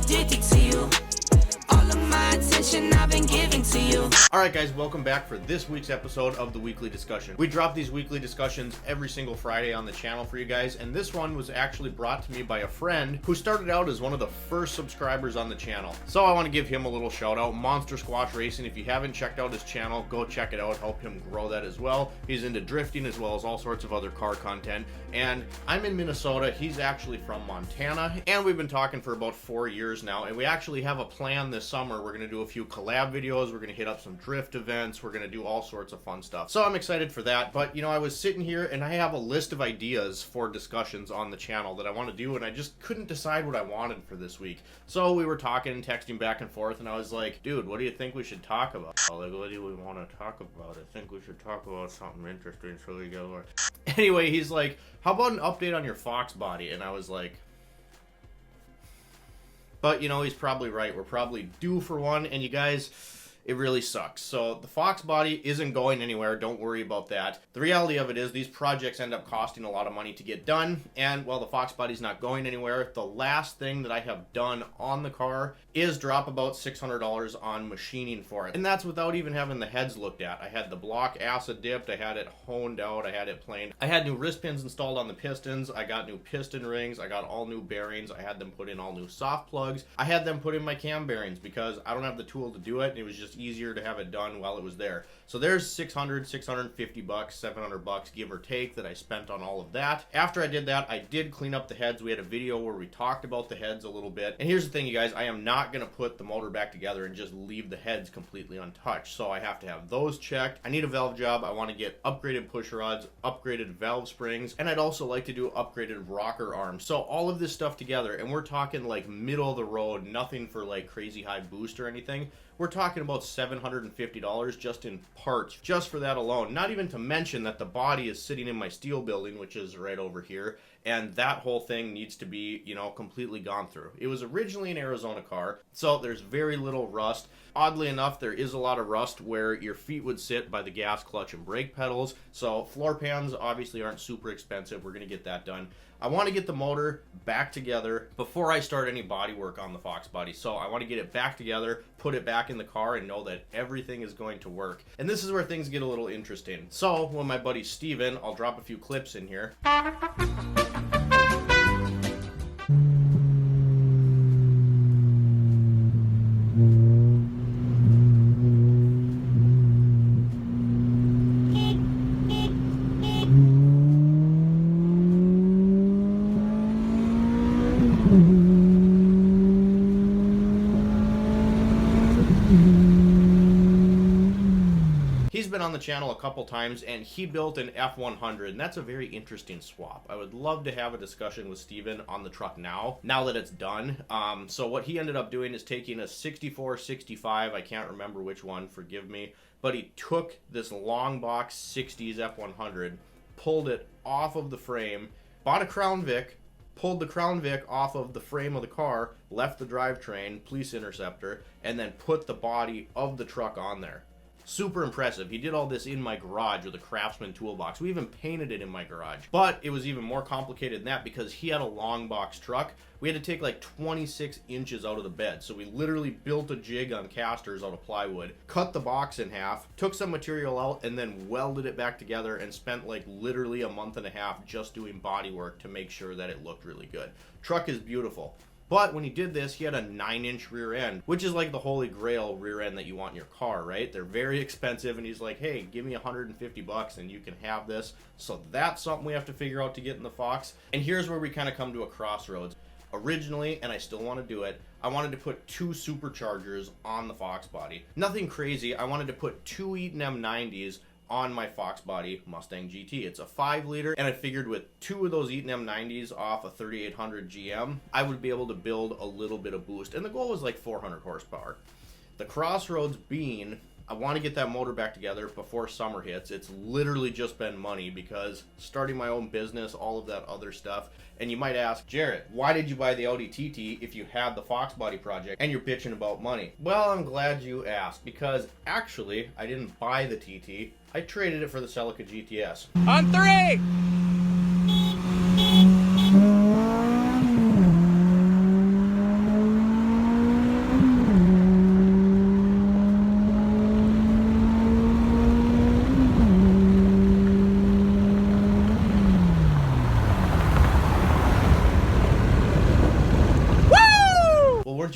addicted to you. All of my attention I've been giving to you. Alright guys, welcome back for this week's episode of the Weekly Discussion. We drop these weekly discussions every single Friday on the channel for you guys, and this one was actually brought to me by a friend who started out as one of the first subscribers on the channel. So I want to give him a little shout out, Monster Squash Racing. If you haven't checked out his channel, go check it out, help him grow that as well. He's into drifting as well as all sorts of other car content, and I'm in Minnesota, he's actually from Montana, and we've been talking for about 4 years now, and we actually have a plan this summer. We're going to do a few collab videos, we're going to hit up some drift events, we're going to do all sorts of fun stuff. So I'm excited for that, but you know, I was sitting here and I have a list of ideas for discussions on the channel that I want to do, and I just couldn't decide what I wanted for this week. So we were talking and texting back and forth, and I was like, dude, what do you think we should talk about? Like, what do we want to talk about? I think we should talk about something interesting so we go. Anyway, he's like, how about an update on your Foxbody? And I was like, but you know, he's probably right. We're probably due for one, and you guys, it really sucks. So the Foxbody isn't going anywhere. Don't worry about that. The reality of it is these projects end up costing a lot of money to get done, and while the Foxbody's not going anywhere, the last thing that I have done on the car is drop about $600 on machining for it. And that's without even having the heads looked at. I had the block acid dipped, I had it honed out, I had it planed. I had new wrist pins installed on the pistons, I got new piston rings, I got all new bearings, I had them put in all new soft plugs, I had them put in my cam bearings because I don't have the tool to do it, and it was just easier to have it done while it was there. So there's 600, 650 bucks, 700 bucks, give or take, that I spent on all of that. After I did that, I did clean up the heads. We had a video where we talked about the heads a little bit. And here's the thing, you guys, I am not going to put the motor back together and just leave the heads completely untouched. So I have to have those checked. I need a valve job. I want to get upgraded push rods, upgraded valve springs, and I'd also like to do upgraded rocker arms. So all of this stuff together, and we're talking like middle of the road, nothing for like crazy high boost or anything. We're talking about $750 just in parts, just for that alone. Not even to mention that the body is sitting in my steel building, which is right over here, and that whole thing needs to be, you know, completely gone through. It was originally an Arizona car, so there's very little rust. Oddly enough, there is a lot of rust where your feet would sit by the gas, clutch, and brake pedals. So floor pans obviously aren't super expensive. We're going to get that done. I want to get the motor back together before I start any body work on the Foxbody. So I want to get it back together, put it back in the car, and know that everything is going to work. And this is where things get a little interesting. So when my buddy Steven, I'll drop a few clips in here. He's been on the channel a couple times, and he built an F100, and that's a very interesting swap. I would love to have a discussion with Steven on the truck now that it's done. So what he ended up doing is taking a 64, 65, I can't remember which one, forgive me, but he took this long box 60s F100, pulled it off of the frame, bought a Crown Vic, pulled the Crown Vic off of the frame of the car, left the drivetrain, police interceptor, and then put the body of the truck on there. Super impressive. He did all this in my garage with a Craftsman toolbox. We even painted it in my garage. But it was even more complicated than that because he had a long box truck. We had to take like 26 inches out of the bed. So we literally built a jig on casters out of plywood, cut the box in half, took some material out, and then welded it back together and spent like literally a month and a half just doing body work to make sure that it looked really good. Truck is beautiful. But when he did this, he had a 9-inch rear end, which is like the holy grail rear end that you want in your car, right? They're very expensive, and he's like, hey, give me 150 bucks and you can have this. So that's something we have to figure out to get in the Fox. And here's where we kind of come to a crossroads. Originally, and I still want to do it, I wanted to put 2 superchargers on the Foxbody. Nothing crazy. I wanted to put 2 Eaton M90s on my Foxbody Mustang GT. It's a 5-liter, and I figured with 2 of those Eaton M90s off a 3800 GM, I would be able to build a little bit of boost, and the goal was like 400 horsepower. The crossroads being, I want to get that motor back together before summer hits. It's literally just been money because starting my own business, all of that other stuff. And you might ask, Jarrett, why did you buy the Audi TT if you had the Foxbody project and you're bitching about money? Well, I'm glad you asked because actually I didn't buy the TT. I traded it for the Celica GTS. On 3!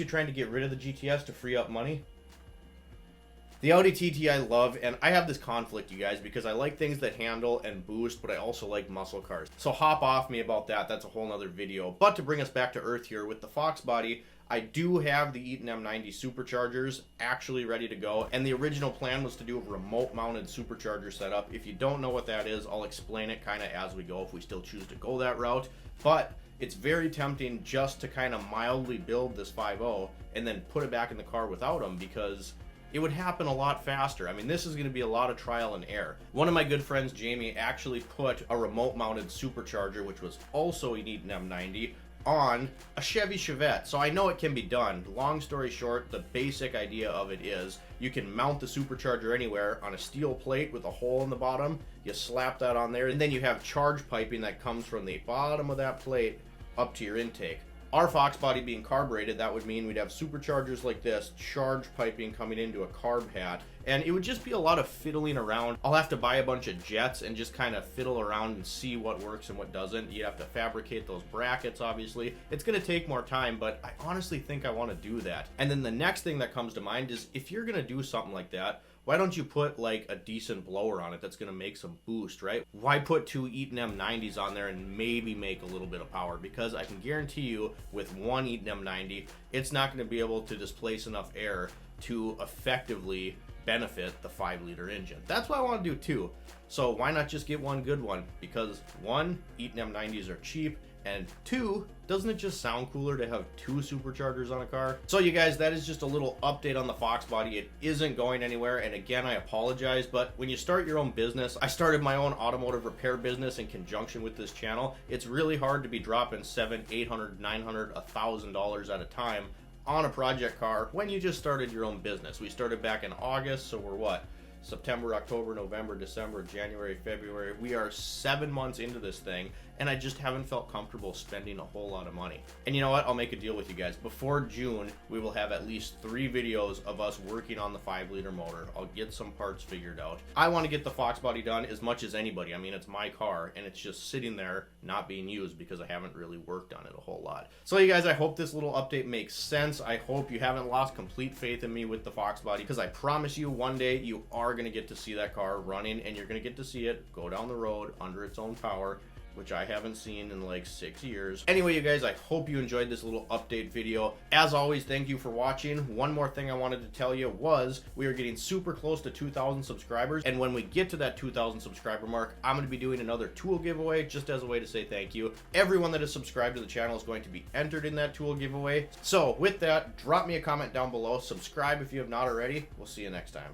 you trying to get rid of the GTS to free up money? The Audi TT I love, and I have this conflict, you guys, because I like things that handle and boost, but I also like muscle cars. So hop off me about that. That's a whole nother video. But to bring us back to earth here with the Foxbody, I do have the Eaton M90 superchargers actually ready to go, and the original plan was to do a remote mounted supercharger setup. If you don't know what that is, I'll explain it kind of as we go if we still choose to go that route. But it's very tempting just to kind of mildly build this 5.0 and then put it back in the car without them, because it would happen a lot faster. I mean, this is going to be a lot of trial and error. One of my good friends, Jamie, actually put a remote mounted supercharger, which was also an Eaton M90, on a Chevy Chevette. So I know it can be done. Long story short, the basic idea of it is you can mount the supercharger anywhere on a steel plate with a hole in the bottom. You slap that on there, and then you have charge piping that comes from the bottom of that plate up to your intake. Our Foxbody being carbureted, that would mean we'd have superchargers like this, charge piping coming into a carb hat, and it would just be a lot of fiddling around. I'll have to buy a bunch of jets and just kind of fiddle around and see what works and what doesn't. You have to fabricate those brackets, obviously. It's going to take more time, but I honestly think I want to do that. And then the next thing that comes to mind is, if you're going to do something like that, why don't you put like a decent blower on it that's going to make some boost, right? Why put two Eaton M90s on there and maybe make a little bit of power? Because I can guarantee you with one Eaton M90, it's not going to be able to displace enough air to effectively benefit the 5-liter engine. That's what I want to do too. So why not just get one good one? Because one, Eaton M90s are cheap, and two, doesn't it just sound cooler to have two superchargers on a car? So you guys, that is just a little update on the Foxbody. It isn't going anywhere, and again, I apologize, but when you start your own business, I started my own automotive repair business in conjunction with this channel. It's really hard to be dropping $700, $800, $900, $1,000 at a time on a project car when you just started your own business. We started back in August, so we're what? September, October, November, December, January, February. We are 7 months into this thing, and I just haven't felt comfortable spending a whole lot of money. And you know what? I'll make a deal with you guys. Before June, we will have at least 3 videos of us working on the 5-liter motor. I'll get some parts figured out. I want to get the Foxbody done as much as anybody. I mean, it's my car, and it's just sitting there not being used because I haven't really worked on it a whole lot. So you guys, I hope this little update makes sense. I hope you haven't lost complete faith in me with the Foxbody, because I promise you one day you are going to get to see that car running, and you're going to get to see it go down the road under its own power, which I haven't seen in like 6 years. Anyway, you guys, I hope you enjoyed this little update video. As always, thank you for watching. One more thing I wanted to tell you was we are getting super close to 2,000 subscribers, and when we get to that 2,000 subscriber mark, I'm going to be doing another tool giveaway just as a way to say thank you. Everyone that is subscribed to the channel is going to be entered in that tool giveaway. So with that, drop me a comment down below. Subscribe if you have not already. We'll see you next time.